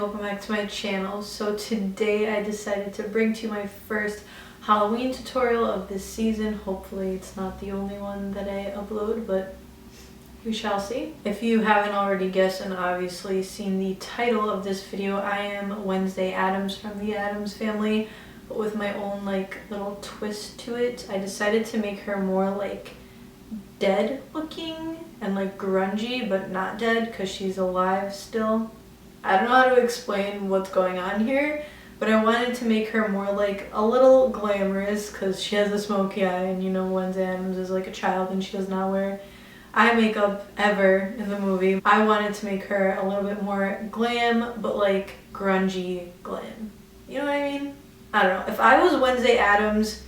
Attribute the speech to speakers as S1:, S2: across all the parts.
S1: welcome back to my channel. So today I decided to bring to you my first Halloween tutorial of this season. Hopefully it's not the only one that I upload, but we shall see. If you haven't already guessed and obviously seen the title of this video, I am Wednesday Addams from the Addams family, but with my own like little twist to it. I decided to make her more like dead looking and like grungy, but not dead because she's alive still. I don't know how to explain what's going on here, but I wanted to make her more like a little glamorous because she has a smoky eye, and you know Wednesday Addams is like a child and she does not wear eye makeup ever in the movie. I wanted to make her a little bit more glam, but like grungy glam. You know what I mean? I don't know. If I was Wednesday Addams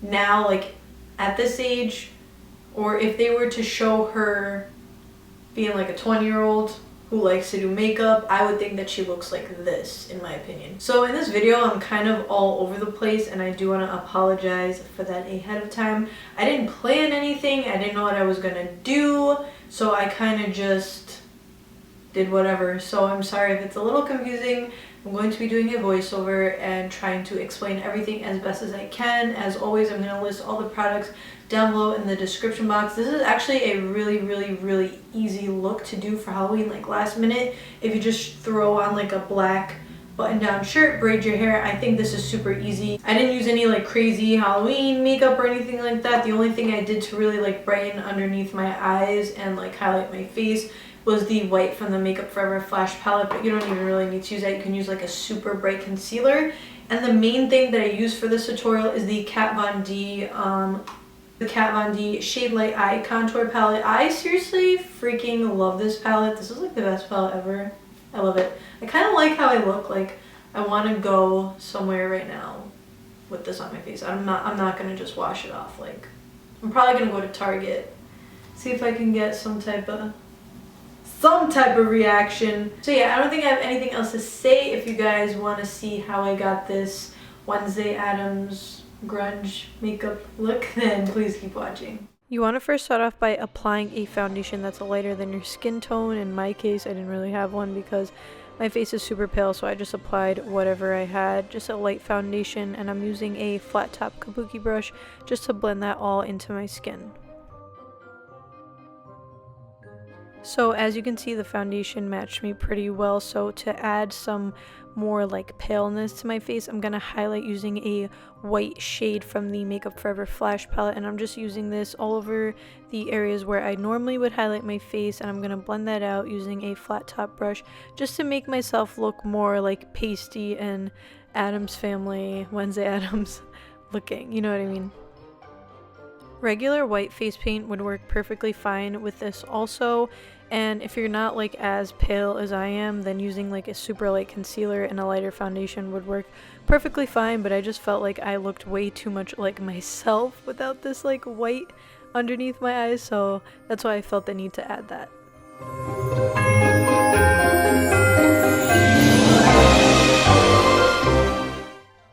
S1: now, like at this age, or if they were to show her being like a 20-year-old who likes to do makeup, I would think that she looks like this, in my opinion. So in this video, I'm kind of all over the place, and I do want to apologize for that ahead of time. I didn't plan anything, I didn't know what I was gonna do, so I kind of just did whatever. So I'm sorry if it's a little confusing. I'm going to be doing a voiceover and trying to explain everything as best as I can. As always, I'm going to list all the products down below in the description box. This is actually a really easy look to do for Halloween, like last minute. If you just throw on like a black button-down shirt, braid your hair, I think this is super easy. I didn't use any like crazy Halloween makeup or anything like that. The only thing I did to really like brighten underneath my eyes and like highlight my face was the white from the Makeup Forever Flash palette, but you don't even really need to use that. You can use like a super bright concealer. And the main thing that I use for this tutorial is the Kat Von D Shade Light Eye Contour Palette. I seriously freaking love this palette. This is like the best palette ever. I love it. I kind of like how I look. Like I want to go somewhere right now with this on my face. I'm not gonna just wash it off. Like I'm probably gonna go to Target, see if I can get some type of reaction. So yeah, I don't think I have anything else to say. If you guys want to see how I got this Wednesday Addams grunge makeup look, then please keep watching. You want to first start off by applying a foundation that's lighter than your skin tone. In my case, I didn't really have one because my face is super pale, so I just applied whatever I had, just a light foundation, and I'm using a flat top kabuki brush just to blend that all into my skin. So as you can see, the foundation matched me pretty well. So to add some more like paleness to my face, I'm going to highlight using a white shade from the Makeup Forever Flash palette, and I'm just using this all over the areas where I normally would highlight my face, and I'm going to blend that out using a flat top brush just to make myself look more like pasty and Addams Family, Wednesday Addams looking, you know what I mean? Regular white face paint would work perfectly fine with this also, and if you're not like as pale as I am, then using like a super light concealer and a lighter foundation would work perfectly fine. But I just felt like I looked way too much like myself without this like white underneath my eyes, so that's why I felt the need to add that.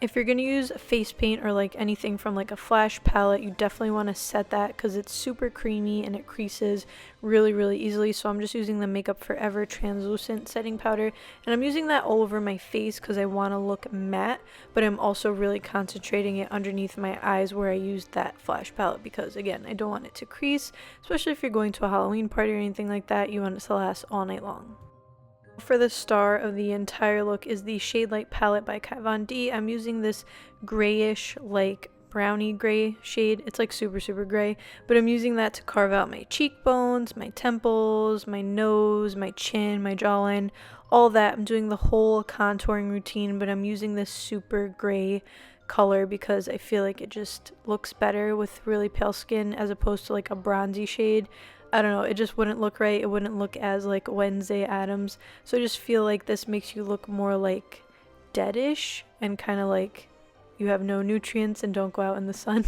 S1: If you're going to use face paint or like anything from like a flash palette, you definitely want to set that because it's super creamy and it creases really easily. So I'm just using the Makeup Forever translucent setting powder, and I'm using that all over my face because I want to look matte, but I'm also really concentrating it underneath my eyes where I used that flash palette because again, I don't want it to crease, especially if you're going to a Halloween party or anything like that. You want it to last all night long. For the star of the entire look is the Shade Light palette by Kat Von D. I'm using this grayish like brownie gray shade. It's like super gray, but I'm using that to carve out my cheekbones, my temples, my nose, my chin, my jawline, all that. I'm doing the whole contouring routine, but I'm using this super gray color because I feel like it just looks better with really pale skin as opposed to like a bronzy shade. I don't know, it just wouldn't look right. It wouldn't look as like Wednesday Addams. So I just feel like this makes you look more like deadish and kind of like you have no nutrients and don't go out in the sun.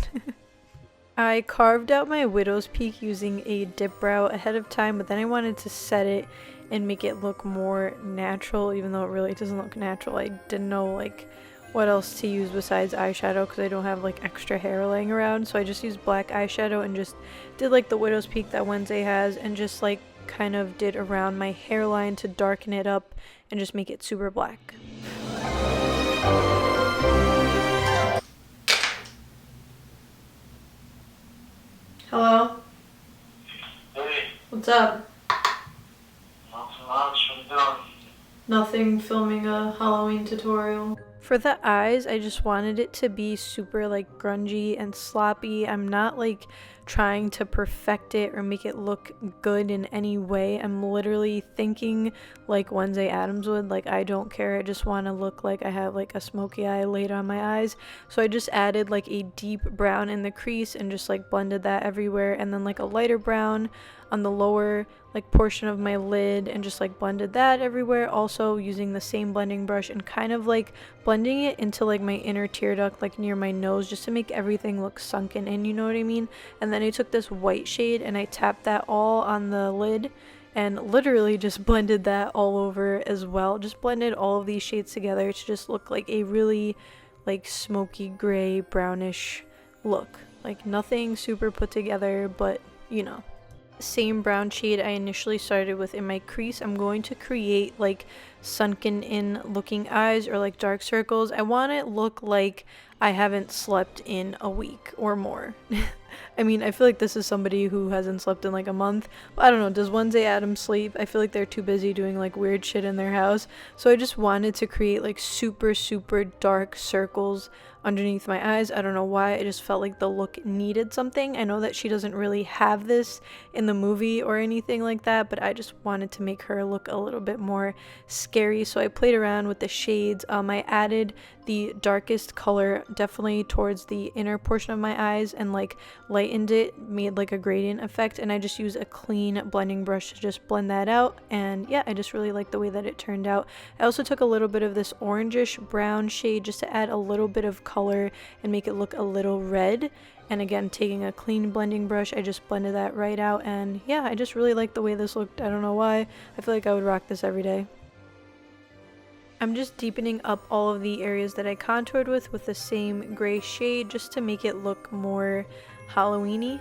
S1: I carved out my widow's peak using a dip brow ahead of time, but then I wanted to set it and make it look more natural, even though it really doesn't look natural. I didn't know like what else to use besides eyeshadow because I don't have like extra hair laying around, so I just used black eyeshadow and just did like the widow's peak that Wednesday has and just like kind of did around my hairline to darken it up and just make it super black. Hello?
S2: Hey.
S1: What's up?
S2: Nothing much. What you doing?
S1: Nothing, filming a Halloween tutorial. For the eyes, I just wanted it to be super like grungy and sloppy. I'm not like trying to perfect it or make it look good in any way. I'm literally thinking like Wednesday Addams would. Like, I don't care. I just want to look like I have like a smoky eye laid on my eyes. So I just added like a deep brown in the crease and just like blended that everywhere, and then like a lighter brown on the lower like portion of my lid and just like blended that everywhere, also using the same blending brush and kind of like blending it into like my inner tear duct, like near my nose, just to make everything look sunken in, you know what I mean? And then I took this white shade and I tapped that all on the lid and literally just blended that all over as well. Just blended all of these shades together to just look like a really like smoky gray brownish look. Like nothing super put together, but you know. Same brown shade I initially started with in my crease. I'm going to create like sunken in looking eyes or like dark circles. I want it look like I haven't slept in a week or more. I mean, I feel like this is somebody who hasn't slept in like a month. But I don't know, does Wednesday Addams sleep? I feel like they're too busy doing like weird shit in their house. So I just wanted to create like super dark circles underneath my eyes. I don't know why, I just felt like the look needed something. I know that she doesn't really have this in the movie or anything like that, but I just wanted to make her look a little bit more scary. So I played around with the shades. I added the darkest color definitely towards the inner portion of my eyes and like lightened it, made like a gradient effect, and I just used a clean blending brush to just blend that out. And yeah, I just really like the way that it turned out. I also took a little bit of this orangish brown shade just to add a little bit of color and make it look a little red, and again, taking a clean blending brush, I just blended that right out. And yeah, I just really like the way this looked. I don't know why, I feel like I would rock this every day. I'm just deepening up all of the areas that I contoured with the same gray shade just to make it look more Halloween-y.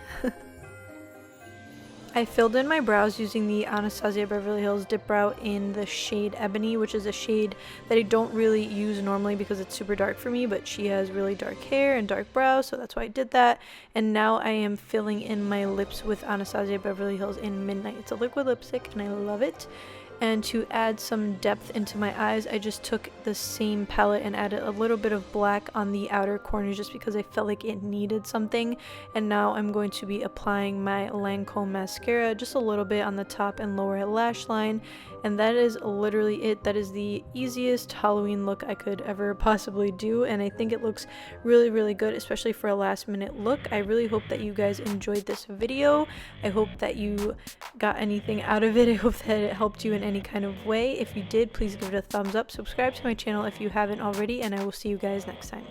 S1: I filled in my brows using the Anastasia Beverly Hills Dip Brow in the shade Ebony, which is a shade that I don't really use normally because it's super dark for me, but she has really dark hair and dark brows, so that's why I did that. And now I am filling in my lips with Anastasia Beverly Hills in Midnight. It's a liquid lipstick and I love it. And to add some depth into my eyes, I just took the same palette and added a little bit of black on the outer corners just because I felt like it needed something. And now I'm going to be applying my Lancome mascara just a little bit on the top and lower lash line. And that is literally it. That is the easiest Halloween look I could ever possibly do, and I think it looks really good, especially for a last minute look. I really hope that you guys enjoyed this video. I hope that you got anything out of it. I hope that it helped you in any kind of way. If you did, please give it a thumbs up. Subscribe to my channel if you haven't already, and I will see you guys next time.